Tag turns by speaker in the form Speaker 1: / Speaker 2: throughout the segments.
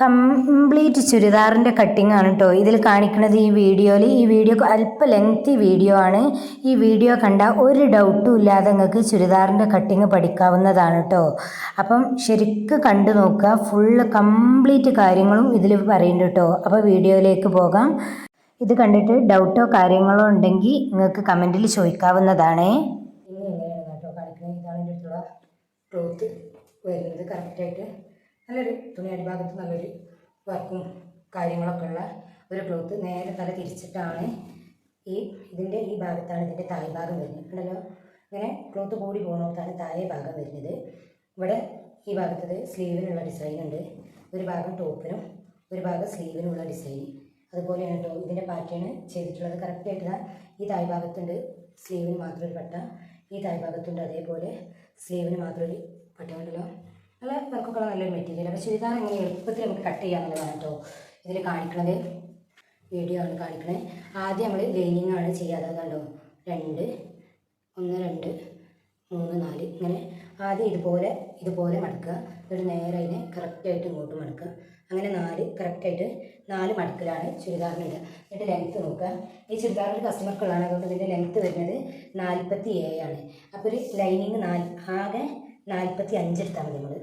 Speaker 1: Complete ചുരിദാറിൻ്റെ cutting ആണ് കേട്ടോ ഇതിൽ കാണിക്കുന്നത്. ഈ വീഡിയോ അല്പം ലെങ്തി വീഡിയോ ആണ്. ഈ വീഡിയോ കണ്ട ഒരു ഡൗട്ടും ഇല്ലാതെ നിങ്ങൾക്ക് ചുരിദാറിൻ്റെ കട്ടിങ് പഠിക്കാവുന്നതാണ് കേട്ടോ. അപ്പം ശരിക്കും കണ്ടു നോക്കുക. ഫുള്ള് കംപ്ലീറ്റ് കാര്യങ്ങളും ഇതിൽ പറയുന്നുണ്ട് കേട്ടോ. അപ്പോൾ വീഡിയോയിലേക്ക് പോകാം. ഇത് കണ്ടിട്ട് ഡൗട്ടോ കാര്യങ്ങളോ ഉണ്ടെങ്കിൽ നിങ്ങൾക്ക് കമൻറ്റിൽ ചോദിക്കാവുന്നതാണേ. ക്ലോത്ത് വരുന്നത് കറക്റ്റായിട്ട് നല്ലൊരു തുണി അടിഭാഗത്ത് നല്ലൊരു വർക്കും കാര്യങ്ങളൊക്കെ ഉള്ള ഒരു ക്ലോത്ത് നേരെ തല തിരിച്ചിട്ടാണ് ഇതിൻ്റെ ഈ ഭാഗത്താണ് ഇതിൻ്റെ താഴെ ഭാഗം വരുന്നത്. ഉണ്ടല്ലോ, ഇങ്ങനെ ക്ലോത്ത് കൂടി പോകുന്നിടത്താണ് താഴെ ഭാഗം വരുന്നത്. ഇവിടെ ഈ ഭാഗത്തത് സ്ലീവിനുള്ള ഡിസൈൻ ഉണ്ട്. ഒരു ഭാഗം ടോപ്പിനും ഒരു ഭാഗം സ്ലീവിനുള്ള ഡിസൈൻ. അതുപോലെയാണ് കേട്ടോ ഇതിൻ്റെ പാറ്റേൺ ചെയ്തിട്ടുള്ളത്. കറക്റ്റായിട്ട് ഈ താഴെ ഭാഗത്തുണ്ട് സ്ലീവിന് മാത്രം ഒരു പട്ട, ഈ താഴെ ഭാഗത്തുണ്ട് അതേപോലെ സ്ലീവിന് മാത്രം ഒരു പട്ട. ഉണ്ടല്ലോ, നല്ല വർക്കൊക്കെ നല്ലൊരു മെറ്റീരിയൽ. അപ്പോൾ ചുരിദാർ എങ്ങനെ എളുപ്പത്തിൽ നമുക്ക് കട്ട് ചെയ്യാമെന്നുള്ളതാണ് കേട്ടോ ഇതിൽ കാണിക്കുന്നത്. വീഡിയോ ആണ് കാണിക്കണത്. ആദ്യം നമ്മൾ ലൈനിങ് ആണ് ചെയ്യാതെ. കണ്ടോ, 2 1 2 3 4 ഇങ്ങനെ ആദ്യം ഇതുപോലെ മടക്കുക. എന്നിട്ട് നേരെ അതിനെ കറക്റ്റായിട്ട് ഇങ്ങോട്ട് മടക്കുക. അങ്ങനെ 4 കറക്റ്റായിട്ട് 4 മടക്കിലാണ് ചുരിദാറിന് ഇടുക. എന്നിട്ട് ലെങ്ത്ത് നോക്കുക. ഈ ചുരിദാറിൻ്റെ കസ്റ്റമർക്കുള്ളതാണ്, അതുകൊണ്ട് ഇതിൻ്റെ ലെങ്ത്ത് വരുന്നത് 47 ആണ്. അപ്പോൾ ഒരു ലൈനിങ് ആകെ 45 എടുത്താൽ മതി. നമ്മൾ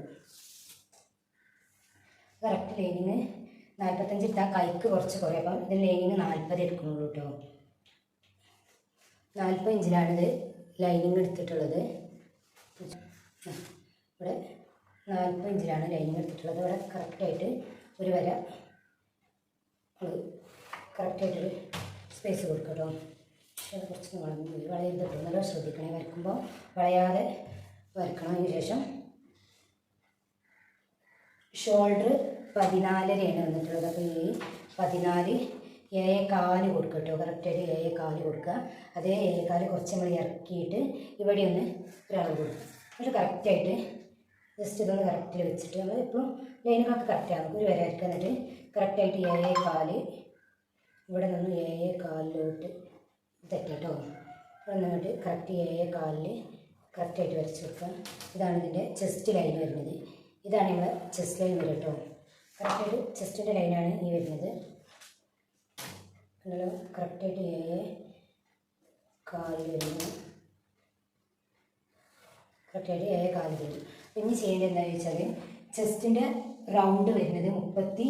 Speaker 1: കറക്റ്റ് ലൈനിങ് 45 എടുത്താൽ കൈക്ക് കുറച്ച് കുറയും. അപ്പം ഇതിന് ലൈനിങ് 40 എടുക്കുന്നുള്ളൂ കേട്ടോ. 40 ഇഞ്ചിലാണിത് ലൈനിങ് എടുത്തിട്ടുള്ളത്. ഇവിടെ 40 ഇഞ്ചിലാണ് ലൈനിങ് എടുത്തിട്ടുള്ളത്. ഇവിടെ കറക്റ്റായിട്ട് ഒരു വര കറക്റ്റായിട്ടൊരു സ്പേസ് കൊടുക്കും കേട്ടോ. പക്ഷേ അത് കുറച്ച് വളയരുത് കേട്ടോ. നല്ല ശ്രദ്ധിക്കണേ, വരയ്ക്കുമ്പോൾ വളയാതെ വരക്കണം. അതിന് ശേഷം ഷോൾഡർ 14 വന്നിട്ടുള്ളത്. അപ്പോൾ ഈ 14 7.4 കൊടുക്കുക കേട്ടോ. കറക്റ്റായിട്ട് 7.4 കൊടുക്കുക. അതേ 7.4 കുറച്ച് നമ്മൾ ഇറക്കിയിട്ട് ഇവിടെ ഒന്ന് ഒരളവ് കൊടുക്കുക. എന്നിട്ട് കറക്റ്റായിട്ട് ജസ്റ്റ് ഇതൊന്ന് കറക്റ്റിൽ വെച്ചിട്ട് നമ്മൾ എപ്പോഴും ലൈനുകളൊക്കെ കറക്റ്റാണ്. ഒരു വര ഇറക്കുക. എന്നിട്ട് കറക്റ്റായിട്ട് 7.4 ഇവിടെ നിന്ന് 7.4 തെറ്റാട്ടോ. ഇവിടെ നിന്നിട്ട് കറക്റ്റ് 7.4 കറക്റ്റായിട്ട് വരച്ച് കൊടുക്കുക. ഇതാണ് ഇതിൻ്റെ ചെസ്റ്റ് ലൈൻ വരുന്നത്. ഇതാണ് നമ്മൾ ചെസ്റ്റ് ലൈൻ വരും കേട്ടോ. കറക്റ്റായിട്ട് ചെസ്റ്റിൻ്റെ ലൈനാണ് ഈ വരുന്നത്. ഉണ്ടല്ലോ, കറക്റ്റായിട്ട് 7.4 വരുന്നു. കറക്റ്റായിട്ട് 7.4 വരും. ഇനി ചെയ്യേണ്ടത് എന്താണെന്ന് വെച്ചാൽ ചെസ്റ്റിൻ്റെ റൗണ്ട് വരുന്നത് 39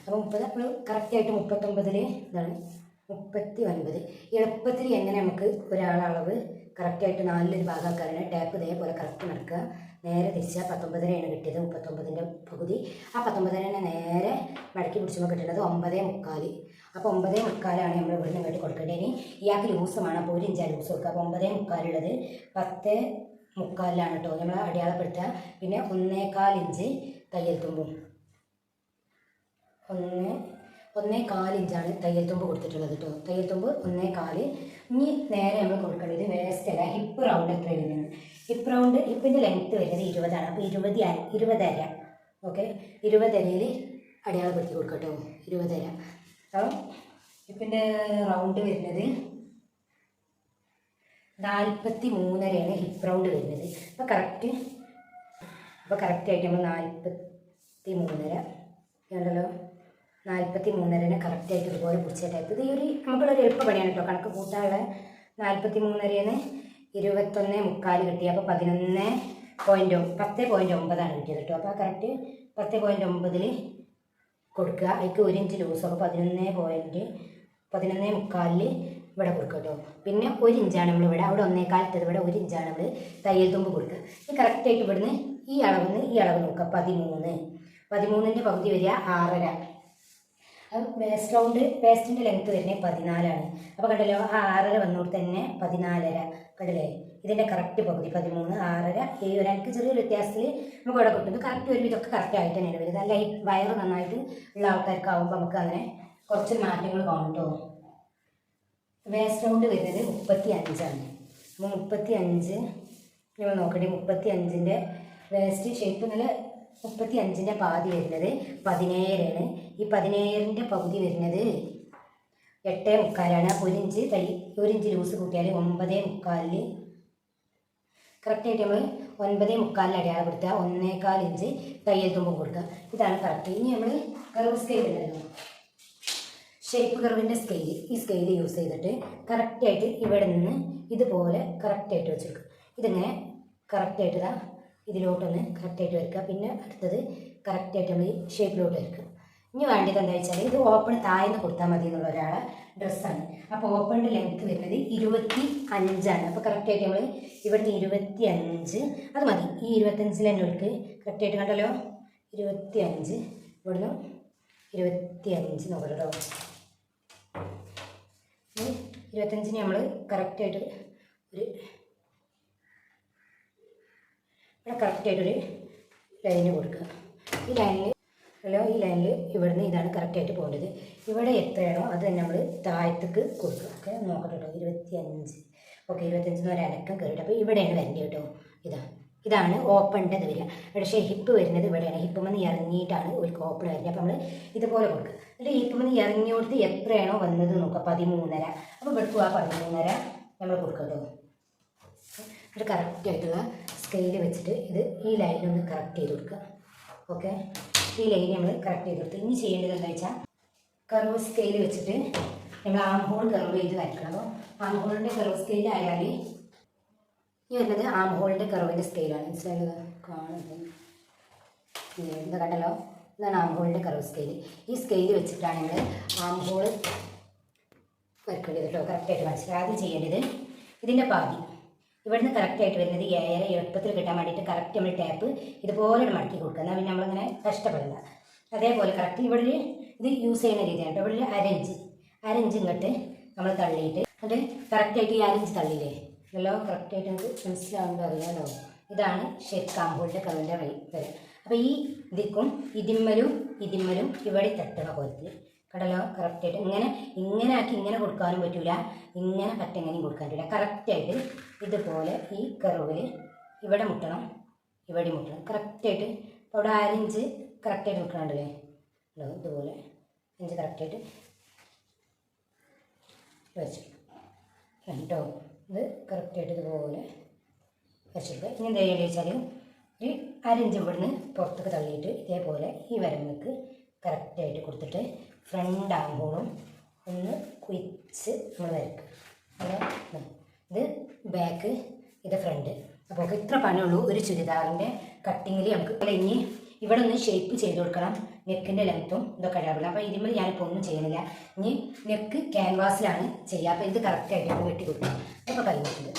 Speaker 1: അപ്പോൾ 30 നമ്മൾ കറക്റ്റായിട്ട് 39 ഇതാണ് 39. എളുപ്പത്തിൽ എങ്ങനെ നമുക്ക് ഒരാളളവ് കറക്റ്റായിട്ട് 4 ഭാഗമാക്കാനാണ്. ടാപ്പ് ഇതേപോലെ കറക്റ്റ് നടക്കുക. നേരെ തിരിച്ചാൽ 19 കിട്ടിയത്. 39ൻ്റെ പകുതി. ആ 19 നേരെ മടക്കി പിടിച്ചുമ്പോൾ കിട്ടുന്നത് 9.4. അപ്പോൾ 9.4 നമ്മൾ ഇവിടുന്ന് ഇങ്ങോട്ട് കൊടുക്കേണ്ടത്. ഇനി ഇയാൾക്ക് ലൂസ് വേണം, അപ്പോൾ 1 ഇഞ്ചാണ് ലൂസ് കൊടുക്കുക. അപ്പോൾ 9.4 ഉള്ളത് 10.4 കേട്ടോ നമ്മൾ അടയാളപ്പെടുത്തുക. പിന്നെ 1.4 ഇഞ്ച് തയ്യൽ തുമ്പും 1.4 ഇഞ്ചാണ് തയ്യൽ തുമ്പ് കൊടുത്തിട്ടുള്ളത് കേട്ടോ. തയ്യൽ തുമ്പ് 1.4. ഇനി നേരെ നമ്മൾ കൊടുക്കേണ്ടത് വേസ്റ്റ് അല്ല, ഹിപ്പ് റൗണ്ട് എത്ര വരുന്നത്. ഹിപ്പിൻ്റെ ലെങ്ത്ത് വരുന്നത് 20 ആണ്. അപ്പോൾ 20 ഓക്കെ, 20 അടയാളപ്പെടുത്തി കൊടുക്കുക കേട്ടോ. 20. അപ്പം ഹിപ്പിൻ്റെ റൗണ്ട് വരുന്നത് 43 ഹിപ്പ് റൗണ്ട് വരുന്നത്. അപ്പോൾ കറക്റ്റായിട്ട് നമ്മൾ 43 ഉണ്ടല്ലോ, 43 കറക്റ്റായിട്ട് ഇതുപോലെ പിടിച്ച ടൈപ്പ്. ഇത് ഒരു നമുക്കുള്ളൊരു എളുപ്പപ്പണിയാണ് കേട്ടോ. കണക്ക് കൂട്ടാനുള്ള 43 21.4 കിട്ടി. അപ്പോൾ 10.9 കിട്ടിയത് കേട്ടോ. അപ്പോൾ കറക്റ്റ് 10.9 കൊടുക്കുക. അതിക്ക് 1 ഇഞ്ച് ലൂസ്. അപ്പോൾ 11.4 ഇവിടെ കൊടുക്കുക കേട്ടോ. പിന്നെ 1 ഇഞ്ചാണ് നമ്മൾ അവിടെ 1.4 ഇട്ടത്. ഇവിടെ 1 ഇഞ്ചാണ് നമ്മൾ തയ്യൽ തുമ്പ് കൊടുക്കുക. ഈ കറക്റ്റായിട്ട് ഇവിടുന്ന് ഈ അളവ് നോക്കുക. 13ൻ്റെ പകുതി വരിക 6.5. അത് വേസ്റ്റിൻ്റെ ലെങ്ത്ത് വരുന്നത് 14 ആണ്. അപ്പോൾ കണ്ടല്ലോ, ആ 6.5 വന്നോട്ട് തന്നെ 14.5 കണ്ടല്ലേ. ഇതിൻ്റെ കറക്റ്റ് പകുതി 13, 6.5, 7. എനിക്ക് ചെറിയൊരു വ്യത്യാസത്തിൽ നമുക്ക് ഇവിടെ കിട്ടുന്നത്. കറക്റ്റ് ഒരു ഇതൊക്കെ കറക്റ്റായിട്ട് തന്നെയാണ് വരുന്നത്. അല്ല, ഈ വയറ് നന്നായിട്ട് ഉള്ള ആൾക്കാർക്കാവുമ്പോൾ നമുക്ക് അങ്ങനെ കുറച്ച് മാറ്റങ്ങൾ കാണും കേട്ടോ. വേസ്റ്റ് റൗണ്ട് വരുന്നത് 35 ആണ്. അപ്പോൾ 35 നമ്മൾ നോക്കട്ടെ. 35ൻ്റെ വേസ്റ്റ് ഷേപ്പ് നല്ല 35ൻ്റെ പാതി വരുന്നത് 17 ആണ്. ഈ 17ൻ്റെ പകുതി വരുന്നത് 8.4 ആണ്. 1 ഇഞ്ച് ലൂസ് കൂട്ടിയാൽ 9.4 കറക്റ്റായിട്ട് നമ്മൾ 9.25 അടയാളപ്പെടുത്തുക, 1.25 ഇഞ്ച് തയ്യൽ തുമ്പും കൊടുക്കുക. ഇതാണ് കറക്റ്റ്. ഇനി നമ്മൾ കർവ് സ്കെയിൽ ഉണ്ടല്ലോ, ഷേപ്പ് കർവിൻ്റെ സ്കെയിൽ, ഈ സ്കെയിൽ യൂസ് ചെയ്തിട്ട് കറക്റ്റായിട്ട് ഇവിടെ നിന്ന് ഇതുപോലെ കറക്റ്റായിട്ട് വെച്ചെടുക്കുക. ഇതിങ്ങനെ കറക്റ്റായിട്ട് ഇതാ ഇതിലോട്ടൊന്ന് കറക്റ്റായിട്ട് വരയ്ക്കുക. പിന്നെ അടുത്തത് കറക്റ്റായിട്ട് നമ്മൾ ഈ ഷേപ്പിലോട്ട് വരയ്ക്കുക. ഇനി വേണ്ടത് എന്താ വെച്ചാൽ ഇത് ഓപ്പൺ താഴ്ന്ന് കൊടുത്താൽ മതി എന്നുള്ള ഒരാളെ ഡ്രസ്സാണ്. അപ്പോൾ ഓപ്പണിൻ്റെ ലെങ്ത്ത് വരുന്നത് 25 അപ്പോൾ കറക്റ്റായിട്ട് നമ്മൾ ഇവിടുന്ന് 25 അത് മതി. ഈ 25 തന്നെ അവർക്ക് കറക്റ്റായിട്ട് കണ്ടല്ലോ, 25 ഇവിടുന്ന് 25 നോക്കട്ടോ. 25 നമ്മൾ കറക്റ്റായിട്ട് ഒരു ഇവിടെ കറക്റ്റായിട്ടൊരു ലൈന് കൊടുക്കുക. ഈ ലൈനിൽ ഇവിടുന്ന് ഇതാണ് കറക്റ്റായിട്ട് പോകേണ്ടത്. ഇവിടെ എത്രയാണോ അത് തന്നെ നമ്മൾ താഴത്തേക്ക് കൊടുക്കുക. ഓക്കെ, നോക്കട്ടെ കേട്ടോ. 25 ഓക്കെ, 25 ഒരു അനക്കം കയറിയിട്ട്. അപ്പോൾ ഇവിടെയാണ് വരേണ്ടത് കേട്ടോ. ഇതാണ് ഓപ്പണിൻ്റെ ഇത് വരിക. പക്ഷേ ഹിപ്പ് വരുന്നത് ഇവിടെയാണ്. ഹിപ്പുമെന്ന് ഇറങ്ങിയിട്ടാണ് ഒരു ഓപ്പൺ വരുന്നത്. അപ്പോൾ നമ്മൾ ഇതുപോലെ കൊടുക്കുക. എന്നിട്ട് ഹിപ്പുമെന്ന് ഇറങ്ങിയോടത്ത് എത്രയാണോ വന്നത് നോക്കുക, 13.5. അപ്പോൾ ഇവിടുത്തെ ആ 13.5 നമ്മൾ കൊടുക്കുക കേട്ടോ. എന്നിട്ട് കറക്റ്റായിട്ടുള്ള സ്കെയിൽ വെച്ചിട്ട് ഇത് ഈ ലൈനൊന്ന് കറക്റ്റ് ചെയ്ത് കൊടുക്കുക. ഓക്കെ, ഈ ലൈൻ നമ്മൾ കറക്റ്റ് ചെയ്ത് കൊടുത്ത് ഇനി ചെയ്യേണ്ടത് എന്താ വെച്ചാൽ കർവ് സ്കെയിൽ വെച്ചിട്ട് നമ്മൾ ആം ഹോൾ കർവ് ചെയ്ത് വരയ്ക്കണം. അപ്പോൾ ആം ഹോളിൻ്റെ കർവ് സ്കെയിൽ ആയാൽ ഈ വരുന്നത് ആം ഹോളിൻ്റെ കർവിൻ്റെ സ്കെയിലാണ്. മനസ്സിലായത് കാണുന്നത് എന്താ കണ്ടല്ലോ, ഇതാണ് ആം ഹോളിൻ്റെ കർവ് സ്കെയിൽ. ഈ സ്കെയിൽ വെച്ചിട്ടാണ് നമ്മൾ ആം ഹോൾ വരയ്ക്കേണ്ടത് കേട്ടോ. കറക്റ്റായിട്ട് മനസ്സിലായി. ആദ്യം ചെയ്യേണ്ടത് ഇതിൻ്റെ പാതി ഇവിടുന്ന് കറക്റ്റായിട്ട് വരുന്നത് 7 എളുപ്പത്തിൽ കിട്ടാൻ വേണ്ടിയിട്ട് കറക്റ്റ് നമ്മൾ ടാപ്പ് ഇതുപോലെ മടക്കി കൊടുക്കുക. എന്നാൽ പിന്നെ നമ്മളിങ്ങനെ കഷ്ടപ്പെടണ്ട. അതേപോലെ കറക്റ്റ് ഇവിടെ ഇത് യൂസ് ചെയ്യുന്ന രീതിയാണ് കേട്ടോ. ഇവിടെ ഒരു അര ഇഞ്ച് ഇങ്ങോട്ട് നമ്മൾ തള്ളിയിട്ട് എന്നിട്ട് കറക്റ്റായിട്ട് ഈ 1 ഇഞ്ച് തള്ളിയില്ലേ അല്ലോ, കറക്റ്റായിട്ട് നമുക്ക് മനസ്സിലാവുമ്പോൾ അറിയാമല്ലോ. ഇതാണ് ശരിക്കും ആം ഹോളിൻ്റെ കർവിൻ്റെ വരെ. അപ്പോൾ ഈ ഇതിമ്മലും ഇവിടെ തട്ടണ കോലത്തിൽ കടലോ കറക്റ്റായിട്ട് ഇങ്ങനെ ആക്കി ഇങ്ങനെ കൊടുക്കാനും പറ്റില്ല, ഇങ്ങനെ കട്ടെങ്ങനെയും കൊടുക്കാൻ പറ്റില്ല. കറക്റ്റായിട്ട് ഇതുപോലെ ഈ കർവിൽ ഇവിടെ മുട്ടണം, ഇവിടെ മുട്ടണം കറക്റ്റായിട്ട്. അപ്പോൾ അവിടെ 1 ഇഞ്ച് കറക്റ്റായിട്ട് മുട്ടണുണ്ടല്ലേ, ഇതുപോലെ 1 ഇഞ്ച് കറക്റ്റായിട്ട് വരച്ചെടുക്കും കേട്ടോ. ഇത് കറക്റ്റായിട്ട് ഇതുപോലെ വരച്ചെടുക്കുക. ഇനി എന്താ ചെയ്യേണ്ടത് വെച്ചാൽ ഒരു 1 ഇഞ്ച് ഇവിടുന്ന് പുറത്തേക്ക് തള്ളിയിട്ട് ഇതേപോലെ ഈ വരമ്പക്ക് കറക്റ്റായിട്ട് കൊടുത്തിട്ട് ഫ്രണ്ട് ആം ഹോളും ഒന്ന് കുഴിച്ച് നമ്മൾ വരയ്ക്കുക. ഇത് ബാക്ക്, ഇത് ഫ്രണ്ട്. അപ്പോൾ ഇത്ര പണിയുള്ളൂ ഒരു ചുരിദാറിൻ്റെ കട്ടിങ്ങിൽ. നമുക്ക് ഇനി ഇവിടെ ഒന്ന് ഷേപ്പ് ചെയ്ത് കൊടുക്കണം. നെക്കിൻ്റെ ലെങ്ത്തും ഇതൊക്കെ ഇടാറുള്ളൂ. അപ്പോൾ ഇതിന്മേൽ ഞാനിപ്പോൾ ഒന്നും ചെയ്യണില്ല. ഇനി നെക്ക് ക്യാൻവാസിലാണ് ചെയ്യുക. അപ്പോൾ ഇത് കറക്റ്റായിട്ട് വെട്ടി കൊടുക്കണം. അപ്പോൾ കഴിഞ്ഞിട്ടുണ്ട്.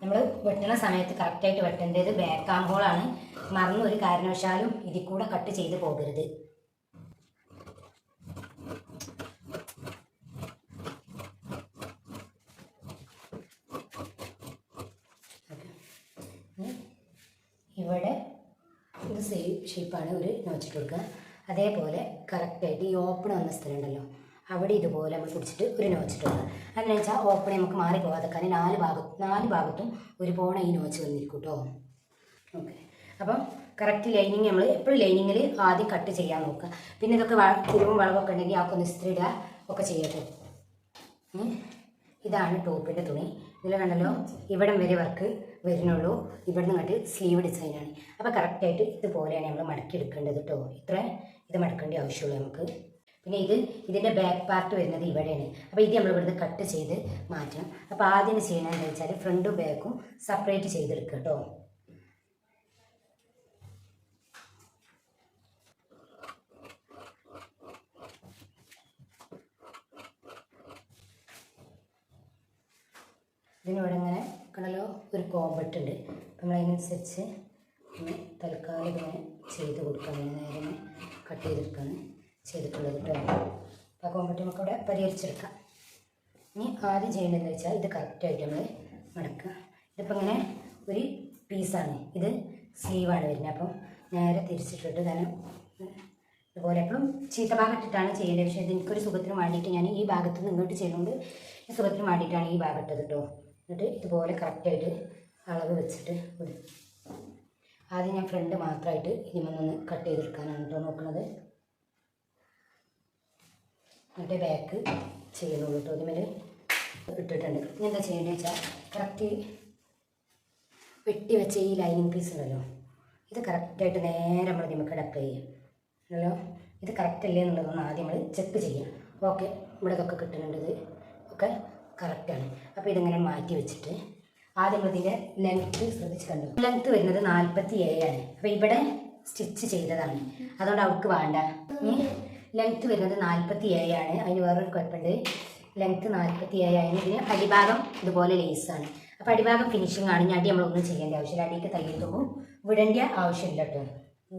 Speaker 1: നമ്മൾ വെട്ടുന്ന സമയത്ത് കറക്റ്റായിട്ട് വെട്ടേണ്ടത് ബാക്ക് ആം ഹോളാണ്. മറന്ന് ഒരു കാരണവശാലും ഇതിൽ കൂടെ കട്ട് ചെയ്ത് പോകരുത്. ഇവിടെ ഇത് സെയിം ഷേപ്പാണ് ഒരു നോച്ചിട്ട് കൊടുക്കുക. അതേപോലെ കറക്റ്റായിട്ട് ഈ ഓപ്പൺ വന്ന സ്ഥലം ഉണ്ടല്ലോ, അവിടെ ഇതുപോലെ നമ്മൾ പിടിച്ചിട്ട് ഒരു നോച്ചിട്ട് കൊടുക്കുക. അതെന്ന് വെച്ചാൽ ഓപ്പൺ നമുക്ക് മാറി പോകാതെക്കാൻ 4 ഭാഗത്തും ഒരുപോലെ ഈ നോച്ച് വന്നിരിക്കും കേട്ടോ. ഓക്കെ, അപ്പം കറക്റ്റ് ലൈനിങ് നമ്മൾ എപ്പോഴും ലൈനിങ്ങിൽ ആദ്യം കട്ട് ചെയ്യാൻ നോക്കുക. പിന്നെ ഇതൊക്കെ തിരുവും വളവൊക്കെ ഉണ്ടെങ്കിൽ ആക്കൊന്ന് ഇസ്ത്രി ഇടുക ഒക്കെ ചെയ്യട്ടെ. ഇതാണ് ടോപ്പിൻ്റെ തുണി. ഇതിൽ കണ്ടല്ലോ ഇവിടം വരെ വർക്ക് വരുന്നുള്ളൂ. ഇവിടുന്ന് കണ്ട് സ്ലീവ് ഡിസൈനാണ്. അപ്പോൾ കറക്റ്റായിട്ട് ഇതുപോലെയാണ് നമ്മൾ മടക്കി എടുക്കേണ്ടത് കേട്ടോ. ഇത് മടക്കേണ്ട ആവശ്യമുള്ളൂ നമുക്ക്. പിന്നെ ഇതിൻ്റെ ബാക്ക് പാർട്ട് വരുന്നത് ഇവിടെയാണ്. അപ്പോൾ ഇത് നമ്മൾ ഇവിടുന്ന് കട്ട് ചെയ്ത് മാറ്റണം. അപ്പോൾ ആദ്യം ചെയ്യണമെന്ന് വെച്ചാൽ ഫ്രണ്ടും ബാക്കും സെപ്പറേറ്റ് ചെയ്തെടുക്കുക കേട്ടോ. ഇതിനിവിടെ ഇങ്ങനെ കണ്ടല്ലോ ഒരു കോമ്പട്ടുണ്ട്. നമ്മളതിനനുസരിച്ച് തൽക്കാലം ഇങ്ങനെ ചെയ്ത് കൊടുക്കാൻ നേരെ കട്ട് ചെയ്തെടുക്കാണ് ചെയ്തിട്ടുള്ളത് കേട്ടോ. അപ്പോൾ ആ കോമ്പറ്റ് നമുക്ക് ഇവിടെ പരിഹരിച്ചെടുക്കാം. ഇനി ആദ്യം ചെയ്യേണ്ടതെന്ന് വെച്ചാൽ ഇത് കറക്റ്റായിട്ട് നമ്മൾ മടക്കുക. ഇതിപ്പോൾ ഇങ്ങനെ ഒരു പീസാണ്, ഇത് സ്ലീവാണ് വരുന്നത്. അപ്പം നേരെ തിരിച്ചിട്ടിട്ട് തന്നെ ഇതുപോലെ എപ്പോഴും ചീത്ത ഭാഗം ഇട്ടിട്ടാണ് ചെയ്യേണ്ടത്. പക്ഷേ ഇത് എനിക്കൊരു സുഖത്തിന് വേണ്ടിയിട്ട് ഞാൻ ഈ ഭാഗത്ത് നിന്ന് ഇങ്ങോട്ട് ചെയ്യുന്നുണ്ട്. ഈ സുഖത്തിന് വേണ്ടിയിട്ടാണ് ഈ ഭാഗം ഇട്ടത് കേട്ടോ. എന്നിട്ട് ഇതുപോലെ കറക്റ്റായിട്ട് അളവ് വെച്ചിട്ട് ആദ്യം ഞാൻ ഫ്രണ്ട് മാത്രമായിട്ട് ഇതിമൊന്നൊന്ന് കട്ട് ചെയ്തെടുക്കാനാണ് കേട്ടോ നോക്കുന്നത്. എന്നിട്ട് ബാക്ക് ചെയ്യുന്നുള്ളൂ കേട്ടോ. ഇതിമേൽ ഇട്ടിട്ടുണ്ട്. ഇനി എന്താ ചെയ്യേണ്ടത് വെച്ചാൽ കറക്റ്റ് വെട്ടി വെച്ച ഈ ലൈനിങ് പീസ് ഉണ്ടല്ലോ, ഇത് കറക്റ്റായിട്ട് നേരെ നമ്മൾ നമുക്ക് അപ്ലൈ ചെയ്യാം അല്ലോ. ഇത് കറക്റ്റ് അല്ലേ എന്നുള്ളതൊന്ന് ആദ്യം നമ്മൾ ചെക്ക് ചെയ്യാം. ഓക്കെ, ഇവിടെ ഇതൊക്കെ കിട്ടുന്നുണ്ട്, ഇത് ഒക്കെ കറക്റ്റാണ്. അപ്പോൾ ഇതിങ്ങനെ മാറ്റി വെച്ചിട്ട് ആദ്യം ഇതിൻ്റെ ലെങ്ത്ത് ശ്രദ്ധിച്ച് കണ്ടു. ലെങ്ത്ത് വരുന്നത് 47 ആണ്. അപ്പോൾ ഇവിടെ സ്റ്റിച്ച് ചെയ്തതാണ്, അതുകൊണ്ട് അവർക്ക് വേണ്ട. ഇനി ലെങ്ത്ത് വരുന്നത് 47 ആണ്. അതിന് വേറൊരു കുഴപ്പമുണ്ട്, ലെങ്ത്ത് 47 ആയതിന് ഇതിന് അടിഭാഗം ഇതുപോലെ ലേസാണ്. അപ്പോൾ അടിഭാഗം ഫിനിഷിംഗ് ആണ്. ഇനി അടി നമ്മളൊന്നും ചെയ്യേണ്ട ആവശ്യമില്ല. അടിക്ക് തയ്യൽത്തുമ്പോൾ വിടേണ്ട ആവശ്യമില്ല കേട്ടോ.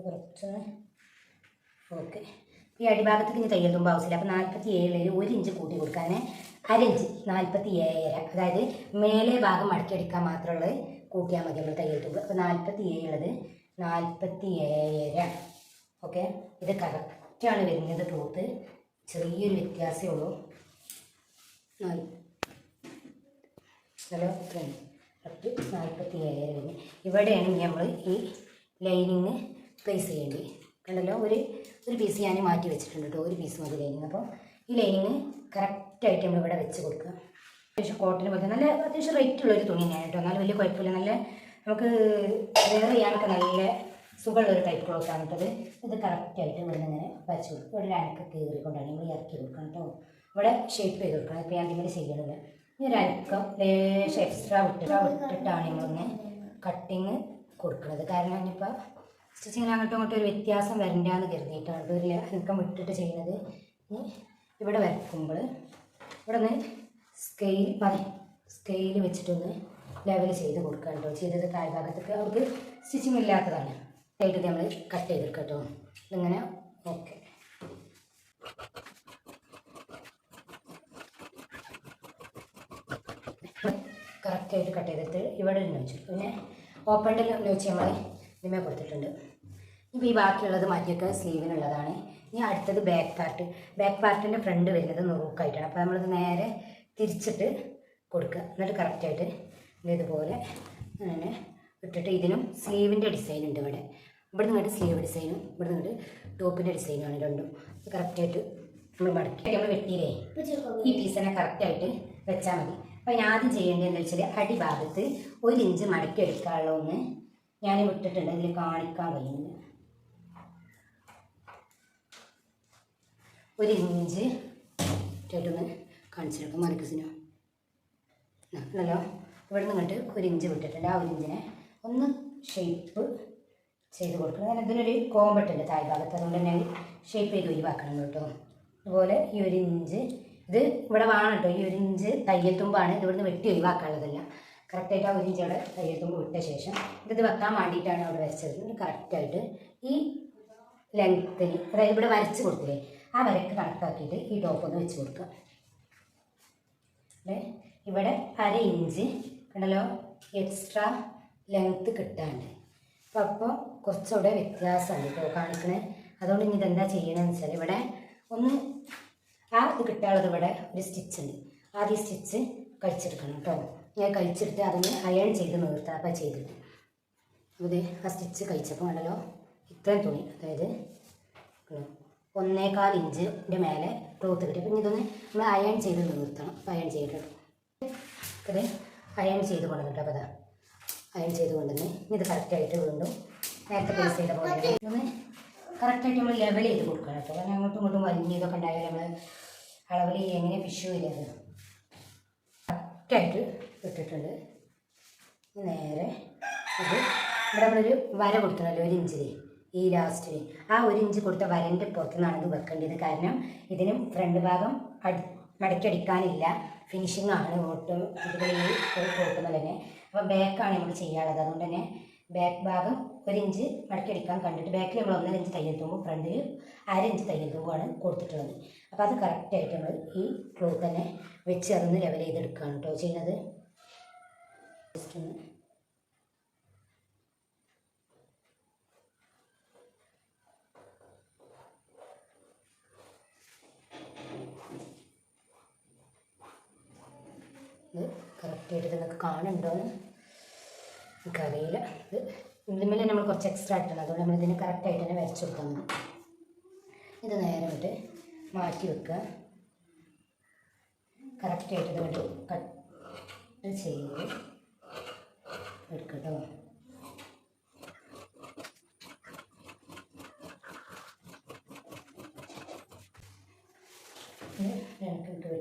Speaker 1: കുറച്ചൊന്ന് ഓക്കെ. ഈ അടിഭാഗത്തേക്ക് ഇനി തയ്യൽത്തുമ്പോൾ ആവശ്യമില്ല. അപ്പോൾ 47 1 ഇഞ്ച് കൂട്ടി കൊടുക്കാൻ, 1/2 ഇഞ്ച് 47, അതായത് മേലെ ഭാഗം മടക്കിയെടുക്കാൻ മാത്രമുള്ളത് കൂട്ടിയാൽ മതി നമ്മൾ തയ്യൽത്തുമ്പോൾ. അപ്പോൾ 47 ഉള്ളത് 47. ഓക്കെ, ഇത് കറക്റ്റാണ് വരുന്നത്. ക്ലോത്ത് ചെറിയൊരു വ്യത്യാസമേ ഉള്ളൂ. ഹലോ കറക്റ്റ് 47 വരുന്നത്. ഇവിടെയാണ് നമ്മൾ ഈ ലൈനിങ് പ്ലേസ് ചെയ്യേണ്ടത്. കണ്ടല്ലോ, ഒരു പീസ് ഞാൻ മാറ്റി വെച്ചിട്ടുണ്ട് കേട്ടോ, ഒരു പീസ് മതി ലൈനിങ്. അപ്പോൾ ഈ ലൈനിങ് കറക്റ്റായിട്ട് നമ്മളിവിടെ വെച്ച് കൊടുക്കുക. അത്യാവശ്യം കോട്ടന് പോലെ നല്ല അത്യാവശ്യം റേറ്റുള്ളൊരു തുണി തന്നെയാണ് കേട്ടോ, എന്നാലും വലിയ കുഴപ്പമില്ല. നല്ല നമുക്ക് വെയർ ചെയ്യാനൊക്കെ നല്ല സുഖമുള്ളൊരു ടൈപ്പ് ക്ലോത്താണ് കേട്ടത്. ഇത് കറക്റ്റായിട്ട് ഇവിടെ ഇങ്ങനെ വരച്ച് കൊടുക്കും. ഇവിടെ അനക്ക് കീറിക്കൊണ്ടാണ് നമ്മൾ ഇറക്കി കൊടുക്കണം കേട്ടോ. ഇവിടെ ഷേപ്പ് ചെയ്ത് കൊടുക്കണം. ഇപ്പോൾ ഞാൻ ഇതിങ്ങനെ ചെയ്യണില്ല. ഈ ഒരു അനക്കം ലേശം എക്സ്ട്രാ വിട്ടിട്ടാണ് നമ്മളൊന്ന് കട്ടിങ് കൊടുക്കുന്നത്. കാരണം ഇനിയിപ്പോൾ സ്റ്റിച്ചിങ്ങിന് അങ്ങോട്ടും ഇങ്ങോട്ടും ഒരു വ്യത്യാസം വരണ്ടാന്ന് കരുതിയിട്ടാണ് ഒരു അനക്കം വിട്ടിട്ട് ചെയ്യുന്നത്. ഇവിടെ വരക്കുമ്പോൾ ഇവിടെ ഒന്ന് സ്കെയിൽ വെച്ചിട്ടൊന്ന് ലെവൽ ചെയ്ത് കൊടുക്കുക കേട്ടോ. ചെയ്തത് താഴ്ഭാഗത്തൊക്കെ അവർക്ക് സ്റ്റിച്ചിങ് ഇല്ലാത്തതാണ്. ആയിട്ട് നമ്മൾ കട്ട് ചെയ്തെടുക്കാം കേട്ടോ. ഇതിങ്ങനെ ഓക്കെ. കറക്റ്റായിട്ട് കട്ട് ചെയ്തിട്ട് ഇവിടെ നിന്ന് വെച്ചു. പിന്നെ ഓപ്പണിൽ വെച്ച് നമ്മൾ ഇതിമേ കൊടുത്തിട്ടുണ്ട്. ഇപ്പോൾ ഈ ബാക്കിയുള്ളത് മാറ്റിയൊക്കെ സ്ലീവിനുള്ളതാണ്. ഇനി അടുത്തത് ബാക്ക് പാർട്ട്. ബാക്ക് പാർട്ടിൻ്റെ ഫ്രണ്ട് വരുന്നത് നുറുക്കായിട്ടാണ്. അപ്പോൾ നമ്മളിത് നേരെ തിരിച്ചിട്ട് കൊടുക്കുക. എന്നിട്ട് കറക്റ്റായിട്ട് ഇതുപോലെ അങ്ങനെ ഇട്ടിട്ട് ഇതിനും സ്ലീവിൻ്റെ ഡിസൈൻ ഉണ്ട്. ഇവിടെ നിന്നിട്ട് സ്ലീവ് ഡിസൈനും ഇവിടെ നിന്നിട്ട് ടോപ്പിൻ്റെ ഡിസൈനുമാണ് രണ്ടും. കറക്റ്റായിട്ട് നമ്മൾ മടക്കി നമ്മൾ വെട്ടിയില്ലേ, ഈ പീസിനെ കറക്റ്റായിട്ട് വെച്ചാൽ മതി. അപ്പോൾ ഞാൻ ആദ്യം ചെയ്യേണ്ടത് എന്താ വെച്ചാൽ അടിഭാഗത്ത് 1 ഇഞ്ച് മടക്കി എടുക്കാനുള്ള ഒന്ന് ഞാൻ വിട്ടിട്ടുണ്ട്. അതിൽ കാണിക്കാൻ കഴിയുന്നില്ല. 1 ഇഞ്ച് ഇട്ടിട്ടൊന്ന് കാണിച്ചെടുക്കും മറിക്കസിനോ അല്ലല്ലോ. ഇവിടെ നിന്ന് ഇങ്ങോട്ട് 1 ഇഞ്ച് വിട്ടിട്ടുണ്ട്. ആ 1 ഇഞ്ചിനെ ഒന്ന് ഷേപ്പ് ചെയ്ത് കൊടുക്കണം. കാരണം ഇതിനൊരു കോമ്പട്ടുണ്ട് താഴ്ഭാഗത്ത്, അതുകൊണ്ട് തന്നെ ഷേപ്പ് ചെയ്ത് ഒഴിവാക്കണം കേട്ടോ. അതുപോലെ ഈ 1 ഇഞ്ച് ഇത് ഇവിടെ വേണം കേട്ടോ. ഈ 1 ഇഞ്ച് തയ്യൽ തുമ്പാണ്, ഇത് ഇവിടുന്ന് വെട്ടി ഒഴിവാക്കാനുള്ളതല്ല. കറക്റ്റായിട്ട് ആ 1 ഇഞ്ച് അവിടെ തയ്യൽ തുമ്പ് വിട്ട ശേഷം ഇത് വെക്കാൻ വേണ്ടിയിട്ടാണ് അവിടെ വരച്ചത്. കറക്റ്റായിട്ട് ഈ ലെങ്ത്തിന്, അതായത് ഇവിടെ വരച്ച് കൊടുത്തില്ലേ, ആ വരക്ക് കണക്കാക്കിയിട്ട് ഈ ടോപ്പ് ഒന്ന് വെച്ച് കൊടുക്കുക. ഇവിടെ 1/2 ഇഞ്ച് കണ്ടല്ലോ എക്സ്ട്രാ ലെങ്ത്ത് കിട്ടാണ്ട്. അപ്പോൾ കുറച്ചുകൂടെ വ്യത്യാസമാണ് കേട്ടോ കാണിക്കണേ. അതുകൊണ്ട് ഇനി ഇതെന്താ ചെയ്യണമെന്ന് വെച്ചാൽ ഇവിടെ ഒന്ന് ആ ഇത് കിട്ടാനുള്ളത് ഇവിടെ ഒരു സ്റ്റിച്ച് ഉണ്ട്. ആദ്യം സ്റ്റിച്ച് കഴിച്ചെടുക്കണം കേട്ടോ. ഞാൻ കഴിച്ചെടുത്ത് അതൊന്ന് അയൺ ചെയ്ത് നിർത്താം. അപ്പം ചെയ്തിട്ട് അത് ആ സ്റ്റിച്ച് കഴിച്ചപ്പോൾ കണ്ടല്ലോ ഇത്രയും തുണി, അതായത് 1.25 ഇഞ്ചിൻ്റെ മേലെ ക്ലോത്ത് കിട്ടി. അപ്പം ഇതൊന്ന് നമ്മൾ അയൺ ചെയ്ത് നിർത്തണം. അപ്പം അയൺ ചെയ്തിട്ട് അത് അയൺ ചെയ്ത് കൊണ്ടുവന്നിട്ട് അപ്പോൾ അതാ അയൺ ചെയ്ത് കൊണ്ടുവന്ന് ഇത് കറക്റ്റായിട്ട് വീണ്ടും നേരത്തെ പ്ലേസ് ചെയ്ത പോലെ ഒന്ന് കറക്റ്റായിട്ട് നമ്മൾ ലെവൽ ചെയ്ത് കൊടുക്കണം കേട്ടോ. കാരണം അങ്ങോട്ടും ഇങ്ങോട്ടും വലിയ ഇതൊക്കെ ഉണ്ടായാലും നമ്മൾ അളവിൽ എങ്ങനെ ഫിഷ് ഇല്ലത് കറക്റ്റായിട്ട് ഇട്ടിട്ടുണ്ട്. നേരെ ഇത് ഇവിടെ നമ്മളൊരു വര കൊടുക്കണമല്ലോ 1 ഇഞ്ചിൽ, ഈ ലാസ്റ്റിൽ ആ 1 ഇഞ്ച് കൊടുത്ത വരൻ്റെ പുറത്തു നിന്നാണ് ഇത് വെക്കേണ്ടത്. കാരണം ഇതിനും ഫ്രണ്ട് ഭാഗം മടക്കിയടിക്കാനില്ല, ഫിനിഷിംഗ് ആണ് ഓട്ടം ഇതിൽ കൊടുക്കുന്നത് തന്നെ. അപ്പോൾ ബാക്കാണ് നമ്മൾ ചെയ്യാനുള്ളത്. അതുകൊണ്ട് തന്നെ ബാക്ക് ഭാഗം 1 ഇഞ്ച് മടക്കിയടിക്കാൻ കണ്ടിട്ട് ബാക്കിൽ നമ്മൾ 1.5 ഇഞ്ച് തയ്യൽ തുമ്പും ഫ്രണ്ടിൽ 1/2 ഇഞ്ച് തയ്യൽ തുമ്പുമാണ് കൊടുത്തിട്ടുള്ളത്. അപ്പോൾ അത് കറക്റ്റായിട്ട് നമ്മൾ ഈ ക്ലോത്ത് തന്നെ വെച്ച് അതൊന്ന് ലെവൽ ചെയ്തെടുക്കുകയാണ് കേട്ടോ ചെയ്യുന്നത്. ജസ്റ്റ് ഒന്ന് ഇത് കറക്റ്റായിട്ട് നിങ്ങൾക്ക് കാണുന്നുണ്ടോയെന്ന് എനിക്കറിയില്ല. ഇതിന്മേലെ നമ്മൾ കുറച്ച് എക്സ്ട്രാ ഇട്ടണം, അതുകൊണ്ട് നമ്മളിതിന് കറക്റ്റായിട്ട് തന്നെ വരച്ചു കൊടുക്കാൻ മതി. ഇത് നേരെ വിട്ട് മാറ്റി വെക്കുക. കറക്റ്റായിട്ട് ഇത് വിട്ട് ചെയ്ത് എടുക്കട്ടോ. രണ്ടിട്ട്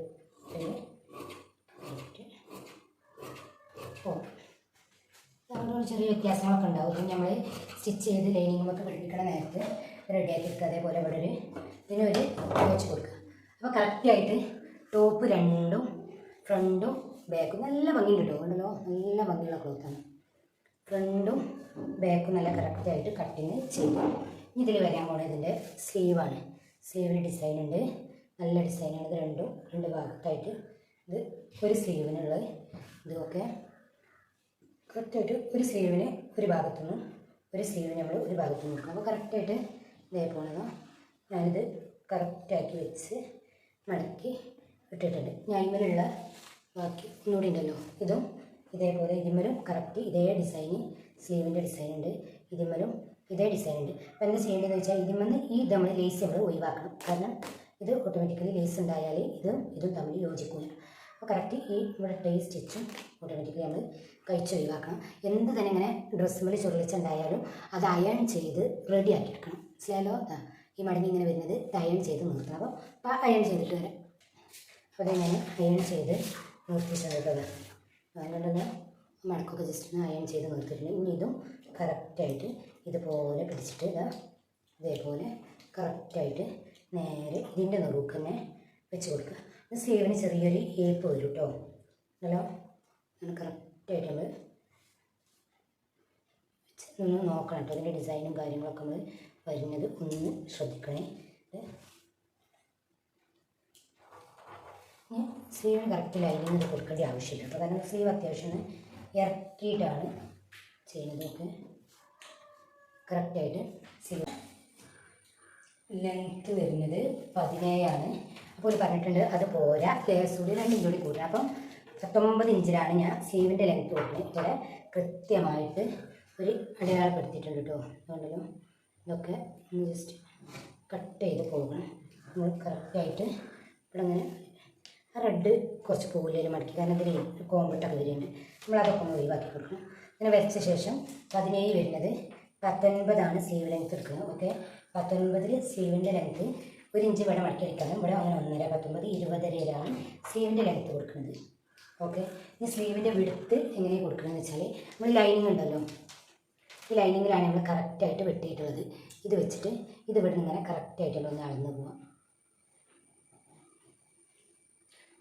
Speaker 1: ചെറിയ വ്യത്യാസങ്ങളൊക്കെ ഉണ്ടാവും. ഇത് നമ്മൾ സ്റ്റിച്ച് ചെയ്ത് ലൈനിങ്ങൊക്കെ പിടിപ്പിക്കണ നേരത്ത് റെഡിയാക്കി എടുക്കുക. അതേപോലെ ഇവിടെ ഇതിനൊരു വെച്ച് കൊടുക്കുക. അപ്പോൾ കറക്റ്റായിട്ട് ടോപ്പ് രണ്ടും ഫ്രണ്ടും ബാക്കും നല്ല ഭംഗി കിട്ടും. ഉണ്ടല്ലോ, നല്ല ഭംഗിയുള്ള ക്ലോത്താണ്. ഫ്രണ്ടും ബാക്കും നല്ല കറക്റ്റായിട്ട് കട്ടിങ് ചെയ്യും. ഇതിൽ വരാൻ പോകുന്നത് ഇതിൻ്റെ സ്ലീവാണ്. സ്ലീവിന് ഡിസൈൻ ഉണ്ട്, നല്ല ഡിസൈനാണ്. ഇത് രണ്ട് ഭാഗത്തായിട്ട് ഇത് ഒരു സ്ലീവിനുള്ള ഇതൊക്കെ കറക്റ്റായിട്ട് ഒരു സ്ലീവിന് ഒരു ഭാഗത്തുനിന്നും ഒരു സ്ലീവിന് നമ്മൾ ഒരു ഭാഗത്തുനിന്ന് കൊടുക്കണം. അപ്പോൾ കറക്റ്റായിട്ട് ഇതേ പോണതോ ഞാനിത് കറക്റ്റാക്കി വെച്ച് മടക്കി ഇട്ടിട്ടുണ്ട്. ഞാൻ ഇതിലുള്ള ബാക്കി ഒന്നുകൂടി ഉണ്ടല്ലോ, ഇതും ഇതേപോലെ ഇതിന്മേലും കറക്റ്റ് ഇതേ ഡിസൈന് സ്ലീവിൻ്റെ ഡിസൈൻ ഉണ്ട്, ഇതിന്മേലും ഇതേ ഡിസൈൻ ഉണ്ട്. അപ്പോൾ എന്താ ചെയ്യേണ്ടതെന്ന് വെച്ചാൽ ഇതിന്മേന്ന് ഈ നമ്മൾ ലേസ് നമ്മൾ ഒഴിവാക്കണം. കാരണം ഇത് ഓട്ടോമാറ്റിക്കലി ലേസ് ഉണ്ടായാൽ ഇതും തമ്മിൽ യോജിക്കില്ല. അപ്പോൾ കറക്റ്റ് ഈ ഇവിടെ ടൈ സ്റ്റിച്ചും ഓട്ടോമാറ്റിക്കലി നമ്മൾ കഴിച്ചൊഴിവാക്കണം. എന്ത് തന്നെ ഇങ്ങനെ ഡ്രസ്സുമ്മൽ ചുരുളിച്ചുണ്ടായാലും അത് അയൺ ചെയ്ത് റെഡി ആക്കിയെടുക്കണം. മനസ്സിലായാലോ? ഈ മടങ്ങി ഇങ്ങനെ വരുന്നത് അയൺ ചെയ്ത് നിർത്തണം. അപ്പോൾ അയൺ ചെയ്തിട്ട് വരാം. അപ്പോൾ അതെങ്ങനെ അയൺ ചെയ്ത് നിർത്തിച്ചത് അതുകൊണ്ടൊന്ന് മടക്കൊക്കെ ജസ്റ്റ് ഒന്ന് അയൺ ചെയ്ത് നിർത്തിയിട്ടുണ്ട്. ഇനി ഇതും കറക്റ്റായിട്ട് ഇതുപോലെ പിടിച്ചിട്ട് ഇതേപോലെ കറക്റ്റായിട്ട് നേരെ ഇതിൻ്റെ നെറുക്ക് തന്നെ വെച്ച് കൊടുക്കുക. സ്ലീവിന് ചെറിയൊരു ഏപ്പ് വരും കേട്ടോ. ഹലോ, അങ്ങനെ കറക്റ്റായിട്ട് നമ്മൾ ഒന്ന് നോക്കണം കേട്ടോ. അതിൻ്റെ ഡിസൈനും കാര്യങ്ങളൊക്കെ നമ്മൾ വരുന്നത് ഒന്ന് ശ്രദ്ധിക്കണേ. സ്ലീവിന് കറക്റ്റ് ലൈനിങ് കൊടുക്കേണ്ട ആവശ്യമില്ല കേട്ടോ. കാരണം സ്ലീവ് അത്യാവശ്യം ഇറക്കിയിട്ടാണ് ചെയ്യുന്നതൊക്കെ. കറക്റ്റായിട്ട് സ്ലീവ് ലെങ്ത്ത് വരുന്നത് 17 അപ്പോൾ പറഞ്ഞിട്ടുണ്ട്. അത് പോരാ, ലേസ് കൂടി 2 ഇഞ്ച് കൂടി കൂട്ടുക. അപ്പം 19 ഇഞ്ചിലാണ് ഞാൻ സ്ലീവിൻ്റെ ലെങ്ത്ത് കൊടുക്കുന്നത്. ഇവിടെ കൃത്യമായിട്ട് ഒരു അടയാളപ്പെടുത്തിയിട്ടുണ്ട് കേട്ടോ. അതുകൊണ്ടല്ലോ ഇതൊക്കെ ഒന്ന് ജസ്റ്റ് കട്ട് ചെയ്ത് പോകണം. നമ്മൾ കറക്റ്റായിട്ട് ഇവിടെ അങ്ങനെ ആ റെഡ് കുറച്ച് പൂവിലേക്ക് മടക്കി, കാരണം ഇതിൽ കോമ്പിട്ടൊക്കെ വരുന്നുണ്ട്. നമ്മളതൊക്കെ ഒന്ന് ഒഴിവാക്കി കൊടുക്കണം. അങ്ങനെ വരച്ച ശേഷം 17 വരുന്നത് 19 സ്ലീവ് ലെങ്ത്ത് എടുക്കുന്നത്. ഓക്കെ, 19 സ്ലീവിൻ്റെ ലെങ്ത്ത് 1 ഇഞ്ച് ഇവിടെ മടക്കി അടിക്കാനും ഇവിടെ അങ്ങനെ 1.5, 19, 20 സ്ലീവിൻ്റെ ലെങ്ത്ത് കൊടുക്കുന്നത്. ഓക്കെ, ഇനി സ്ലീവിൻ്റെ വിടുത്ത് എങ്ങനെ കൊടുക്കണമെന്ന് വെച്ചാൽ നമ്മൾ ലൈനിങ് ഉണ്ടല്ലോ, ഈ ലൈനിങ്ങിലാണ് നമ്മൾ കറക്റ്റായിട്ട് വെട്ടിയിട്ടുള്ളത്. ഇത് വെച്ചിട്ട് ഇത് ഇവിടെ നിന്ന് ഇങ്ങനെ കറക്റ്റായിട്ടുള്ള ഒന്ന് അളന്ന് പോവാം.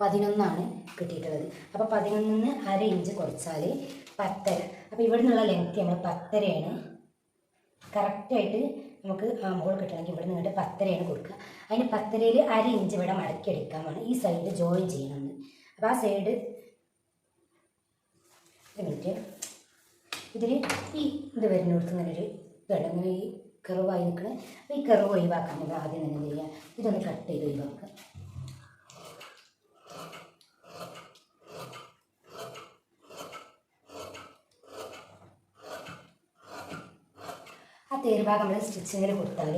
Speaker 1: 11 കിട്ടിയിട്ടുള്ളത്. അപ്പോൾ 11 1/2 ഇഞ്ച് കുറച്ചാൽ 10. അപ്പോൾ ഇവിടെ നിന്നുള്ള ലെങ്ത്ത് നമ്മൾ 10 കറക്റ്റായിട്ട് നമുക്ക് ആമ്പുകൾ കിട്ടണമെങ്കിൽ ഇവിടെ നിന്നിട്ട് 10 കൊടുക്കുക. അതിന് 10 1/2 ഇഞ്ച് ഇവിടെ മടക്കി എടുക്കാൻ വേണം. ഈ സൈഡ് ജോയിൻ ചെയ്യണമെന്ന്. അപ്പോൾ ആ സൈഡ് മിനിറ്റ് ഇതിൽ ഈ ഇത് വരുന്നിടത്ത് ഇങ്ങനെ ഒരു ഇതുണ്ട്, ഇങ്ങനെ ഈ കർവായി നിൽക്കണേ. അപ്പോൾ ഈ കർവ് ഒഴിവാക്കാൻ നമ്മൾ ആദ്യം തന്നെ ചെയ്യുക, ഇതൊന്ന് കട്ട് ചെയ്ത് ഒഴിവാക്കുക. ആ തേര് ഭാഗം നമ്മൾ സ്റ്റിച്ചിങ്ങിൽ കൊടുത്താൽ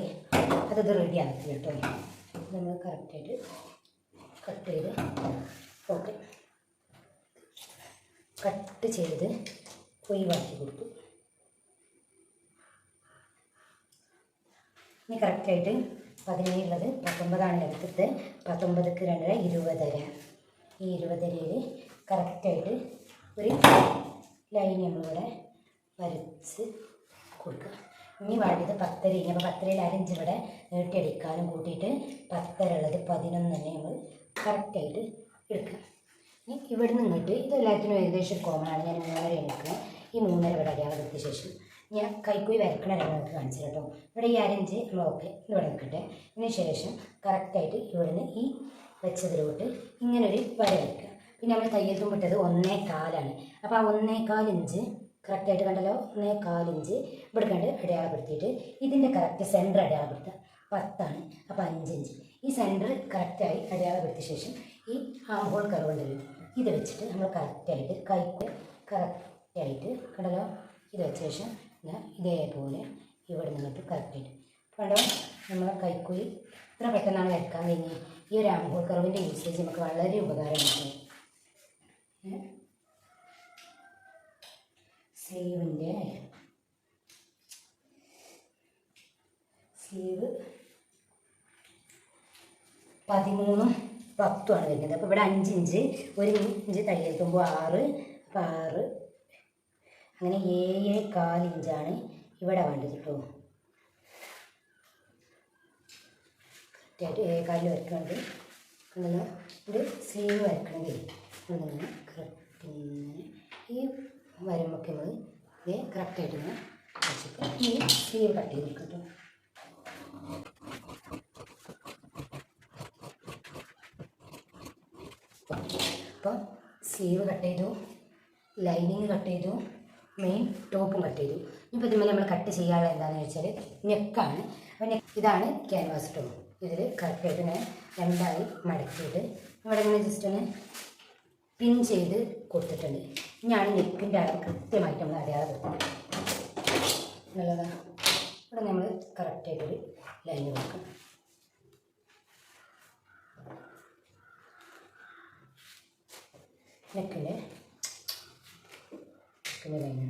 Speaker 1: അതത് റെഡി ആകത്തില്ല കേട്ടോ. നമ്മൾ കറക്റ്റായിട്ട് കട്ട് ചെയ്ത് ഓക്കെ കട്ട് ചെയ്ത് ഒഴിവാക്കി കൊടുത്തു. ഇനി കറക്റ്റായിട്ട് 17 ഉള്ളത് 19 ലെങ്ത്ത്. 19ക്ക് 2 20. ഈ 20 കറക്റ്റായിട്ട് ഒരു ലൈൻ നമ്മളിവിടെ വരച്ച് കൊടുക്കുക. ഇനി വേണ്ടത് 10 ഇനി. അപ്പോൾ 10 1/2 ഇഞ്ച് ഇവിടെ നീട്ടിയടിക്കാനും കൂട്ടിയിട്ട് 10 ഉള്ളത് 11 തന്നെ നമ്മൾ കറക്റ്റായിട്ട് എടുക്കുക. ഇനി ഇവിടെ നിന്നിട്ട് ഇതെല്ലാത്തിനും ഏകദേശം കോമൺ ആണ്. ഞാൻ 3.5 എടുക്കുന്നത്. ഈ 3.5 ഇവിടെ അടയാളപ്പെടുത്തിയ ശേഷം ഞാൻ കൈക്കുഴി വരക്കണ നിങ്ങൾക്ക് കാണിച്ചു കേട്ടോ. ഇവിടെ ഈ 1/2 ഇഞ്ച് നമ്മൾ ഓക്കെ ഇവിടെ നിൽക്കട്ടെ. ഇതിന് ശേഷം കറക്റ്റായിട്ട് ഇവിടുന്ന് ഈ വെച്ചതിലോട്ട് ഇങ്ങനൊരു വര വയ്ക്കുക. പിന്നെ നമ്മൾ തയ്യൽ തുമ്പിട്ടത് 1.25. അപ്പോൾ ആ 1.25 ഇഞ്ച് കറക്റ്റായിട്ട് കണ്ടല്ലോ. 1.25 ഇഞ്ച് ഇവിടെ കണ്ട് അടയാളപ്പെടുത്തിയിട്ട് ഇതിൻ്റെ കറക്റ്റ് സെൻറ്റർ അടയാളപ്പെടുത്തുക. 10 അപ്പോൾ 5 ഇഞ്ച് ഈ സെൻറ്റർ കറക്റ്റായി അടയാളപ്പെടുത്തിയ ശേഷം ഈ ആം ഹോൾ കർവ് ഉണ്ടല്ലോ, ഇത് വെച്ചിട്ട് നമ്മൾ കറക്റ്റായിട്ട് കൈക്ക് കറക്റ്റായിട്ട് കണ്ടല്ലോ. ഇത് വെച്ച ശേഷം ഇതേപോലെ ഇവിടെ നിന്നിട്ട് കറക്റ്റായിട്ട് കണ്ടോ. നമ്മൾ കൈക്കുഴി ഇത്ര പെട്ടെന്നാണ് വരക്കാൻ കഴിഞ്ഞ്. ഈ ഒരു ആം ഹോൾ കർവിൻ്റെ യൂസേജ് നമുക്ക് വളരെ ഉപകാരമാണ്. സ്ലീവ് 13-10 വരുന്നത്. അപ്പോൾ ഇവിടെ 5 ഇഞ്ച്, 1 ഇഞ്ച് തയ്യൽ തുമ്പ് 6, അപ്പോൾ 6, അങ്ങനെ 7.25 ഇഞ്ചാണ് ഇവിടെ വേണ്ടത് കേട്ടോ. കറക്റ്റായിട്ട് 7.25 വരയ്ക്കുന്നുണ്ട്. കണ്ടല്ലോ, ഇത് സ്ലീവ് വരയ്ക്കണമെങ്കിൽ ഇങ്ങനെ കറക്റ്റ് ഇങ്ങനെ ഈ വരുമ്പൊക്കെ നമ്മൾ ഇത് കറക്റ്റായിട്ട് ഇങ്ങനെ വെച്ചിട്ട് ഈ സ്ലീവ് കട്ട് ചെയ്ത് കൊടുക്കും കേട്ടോ. അപ്പോൾ സ്ലീവ് കട്ട് ചെയ്തു, ലൈനിങ് കട്ട് ചെയ്തു, മെയിൻ ടോപ്പും കട്ട് ചെയ്തു. ഇപ്പോൾ ഇതിന്മേൽ നമ്മൾ കട്ട് ചെയ്യാനുള്ള എന്താണെന്ന് വെച്ചാൽ നെക്കാണ്. അപ്പോൾ ഇതാണ് ക്യാൻവാസ് ടോപ്പ്. ഇതിൽ കറക്റ്റായിട്ട് ഞാൻ 2ആയി മടക്കിയിട്ട് ഇവിടെ ഇങ്ങനെ ജസ്റ്റ് ഒന്ന് പിൻ ചെയ്ത് കൊടുത്തിട്ടുണ്ട്. ഇനിയാണ് നെക്കിൻ്റെ അളവ് കൃത്യമായിട്ട് നമ്മൾ അടയാളപ്പെടുത്തുന്നത്. നല്ലതാണ്. ഇവിടെ നമ്മൾ കറക്റ്റായിട്ടൊരു ലൈൻ കൊടുക്കണം. നെക്കിൻ്റെ ലൈനാണ്.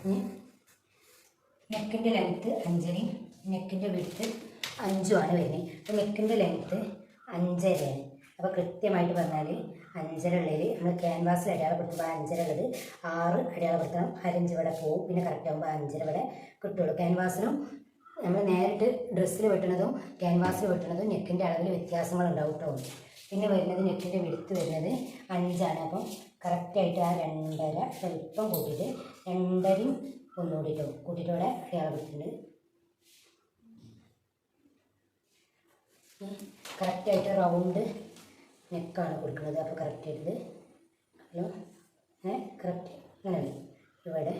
Speaker 1: ഇനി നെക്കിൻ്റെ ലെങ്ത്ത് 5 നെക്കിൻ്റെ വിഡ്ത്ത് 5 വരുന്നത്. അപ്പോൾ നെക്കിൻ്റെ ലെങ്ത്ത് 5.5. അപ്പോൾ കൃത്യമായിട്ട് പറഞ്ഞാൽ 5.5 ഉള്ളതിൽ നമ്മൾ ക്യാൻവാസിൽ അടയാളപ്പെടുത്തുമ്പോൾ 5.5 ഉള്ളത് 6 അടയാളപ്പെടുത്തണം. 1/2 ഇഞ്ച് ഇവിടെ പോവും, പിന്നെ കറക്റ്റ് ആകുമ്പോൾ 5.5 ഇവിടെ കിട്ടുള്ളൂ. ക്യാൻവാസിനും നമ്മൾ നേരിട്ട് ഡ്രസ്സിൽ വെട്ടുന്നതും ക്യാൻവാസിൽ വെട്ടുന്നതും നെക്കിൻ്റെ അളവിൽ വ്യത്യാസങ്ങളുണ്ടാവും കേട്ടോ. പിന്നെ വരുന്നത് നെക്കിൻ്റെ വിഡ്ത്ത് വരുന്നത് 5. അപ്പം കറക്റ്റായിട്ട് ആ 2.5 വലിപ്പം കൂട്ടിയിട്ട് 2.5 ഒന്നുകൂടി കേട്ടോ കൂട്ടിയിട്ട് ഇവിടെ അടയാളപ്പെടുത്തുന്നുണ്ട്. കറക്റ്റായിട്ട് റൗണ്ട് നെക്കാണ് കൊടുക്കുന്നത്. അപ്പോൾ കറക്റ്റായിട്ട് ഹലോ കറക്റ്റ് അങ്ങനെ ഇവിടെ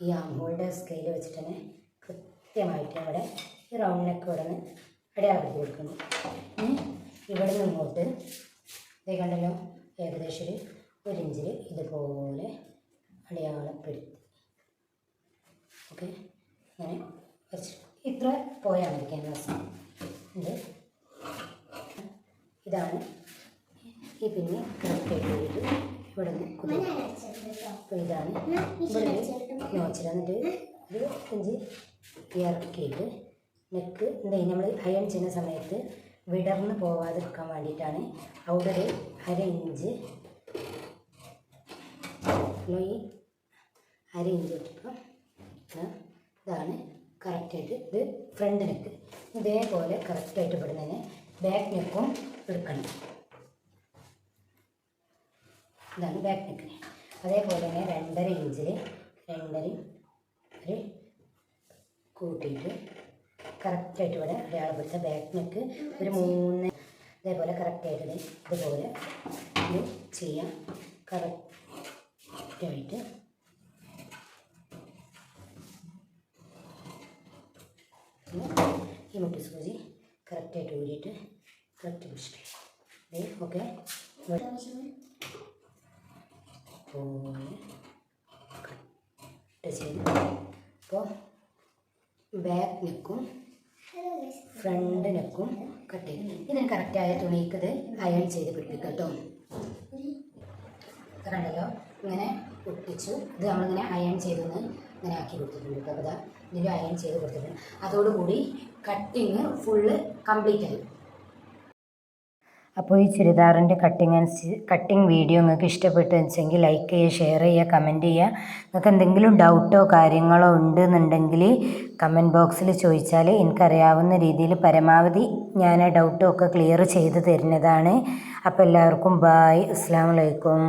Speaker 1: ഈ ആംഹോളിൻ്റെ സ്കെയിൽ വെച്ചിട്ട് തന്നെ കൃത്യമായിട്ട് ഇവിടെ ഈ റൗണ്ട് നെക്ക് ഇവിടെ നിന്ന് അടയാളപ്പെടുത്തി കൊടുക്കുന്നു. ഇവിടെ നിന്ന് ഇങ്ങോട്ട് ഇതേ കണ്ടല്ലോ, ഏകദേശം 1 ഇഞ്ചിൽ ഇതുപോലെ അടയാളപ്പെടുത്തി. ഓക്കെ, അങ്ങനെ വരച്ചിട്ട് ഇത്ര പോയാൽ മതി ക്യാൻവാസ്. ഇതാണ് ഈ പിന്നെ കറക്റ്റായിട്ട് കൂടിയിട്ട് ഇവിടെ നിന്ന് കുതിരും. അപ്പോൾ ഇതാണ് ഇവിടെ നോച്ചിൽ. എന്നിട്ട് ഒരു 5 ഇറക്കിയിട്ട് നെക്ക് എന്തായാലും നമ്മൾ അയൺ ചെയ്യുന്ന സമയത്ത് വിടർന്ന് പോവാതിരിക്കാൻ വേണ്ടിയിട്ടാണ് അവിടെ ഒരു 1/2 ഇഞ്ച് ഈ 1/2 ഇഞ്ച് ഇട്ടിപ്പോൾ ഇതാണ് കറക്റ്റായിട്ട്. ഇത് ഫ്രണ്ട് നെക്ക്. ഇതേപോലെ കറക്റ്റായിട്ട് ഇവിടെ തന്നെ ബാക്ക് നെക്കും എടുക്കണം. ഇതാണ് ബാക്ക് നെക്കിന്. അതേപോലെ തന്നെ 2.5 ഇഞ്ചിൽ 2.5 കൂട്ടിയിട്ട് കറക്റ്റായിട്ട് ഇവിടെ അടയാളപ്പെടുത്ത ബാക്ക് നെക്ക് ഒരു 3. അതേപോലെ കറക്റ്റായിട്ട് ഇതുപോലെ ഇത് ചെയ്യാം. കറക്റ്റായിട്ട് ഈ മുട്ടി സൂചി കറക്റ്റായിട്ട് ഊരിയിട്ട് കറക്റ്റ് പിടിച്ചിട്ട് ഓക്കെ പോലെ കട്ട് ചെയ്ത്. അപ്പോൾ ബാക്ക് നെക്കും ഫ്രണ്ട് നെക്കും കട്ട് ചെയ്ത് ഇതിന് കറക്റ്റായ തുണിക്ക് ഇത് അയൺ ചെയ്ത് പിടിപ്പിക്കുക കേട്ടോ. കണ്ടല്ലോ, ഇങ്ങനെ ഒട്ടിച്ചു. ഇത് നമ്മളിങ്ങനെ അയൺ ചെയ്തൊന്ന് ഇങ്ങനെ ആക്കി കൊടുത്തിട്ടുണ്ട് കേട്ടോ. അപ്പോൾ ഇതിൻ്റെ അയൺ ചെയ്ത് കൊടുത്തിട്ടുണ്ട്. അതോടുകൂടി കട്ടിങ് ഫുള്ള് കംപ്ലീറ്റ് ആയി. അപ്പോൾ ഈ ചുരിദാറിൻ്റെ കട്ടിങ് വീഡിയോ നിങ്ങൾക്ക് ഇഷ്ടപ്പെട്ടു വെച്ചെങ്കിൽ ലൈക്ക് ചെയ്യുക, ഷെയർ ചെയ്യുക, കമൻറ്റ് ചെയ്യുക. നിങ്ങൾക്ക് എന്തെങ്കിലും ഡൗട്ടോ കാര്യങ്ങളോ ഉണ്ടെന്നുണ്ടെങ്കിൽ കമൻറ്റ് ബോക്സിൽ ചോദിച്ചാൽ എനിക്കറിയാവുന്ന രീതിയിൽ പരമാവധി ഞാൻ ആ ഡൗട്ടോ ഒക്കെ ക്ലിയർ ചെയ്ത് തരുന്നതാണ്. അപ്പോൾ എല്ലാവർക്കും ബായ്, അസ്സലാമു അലൈക്കും.